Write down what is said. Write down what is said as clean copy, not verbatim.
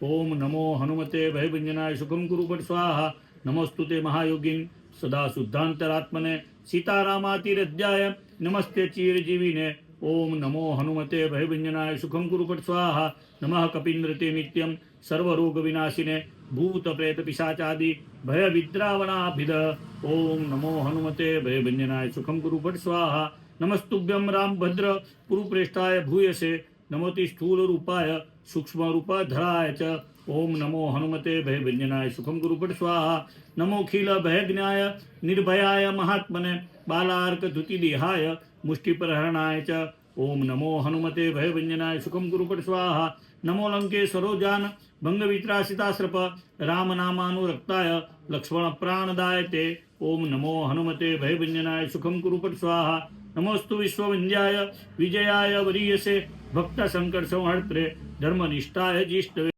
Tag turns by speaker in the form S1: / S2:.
S1: ओम नमो हनुमते भयभंजनाय सुखम कुरु पट स्वाहा। नमोस्तुते महायोगिन सदा शुद्धांतरात्मने सीतारामातिरध्याय नमस्ते चीरजीविने। ओम नमो हनुमते भयभंजनाय सुखम कुरु पट स्वाहा। नमः कपीन्द्रते नित्यं सर्वरोग विनाशिने भूत प्रेत पिशाचादि भय विद्रावणाभिद। ओम नमो हनुमते भयभंजनाय सुखम कुरु पट स्वाहा। नमस्तुभ्यं राम भद्र पुरुप्रेष्ठाय भूयसे नमोति स्थूल रूपाय सूक्ष्म रूपधराय च। ओम नमो हनुमते भयभंजनाय सुखम कुरु पट स्वाहा। नमोखिल भयज्ञाय निर्भयाय महात्मने बालार्क धुतिदेहाय मुष्टिप्रहरणाय च। ओम नमो हनुमते भयभंजनाय सुखम कुरु पट स्वाहा। नमो लंके सरोजान भंग वित्रासिताश्रप राम नामानुरक्ताय लक्ष्मण प्राणदायते। ओम नमो हनुमते भयभंजनाय सुखम कुरु पट स्वाहा। नमोस्तु विश्वविंध्याय विजयाय वरीयसे भक्त संकट संहर्त्रे धर्मनिष्ठाय जिष्टवे।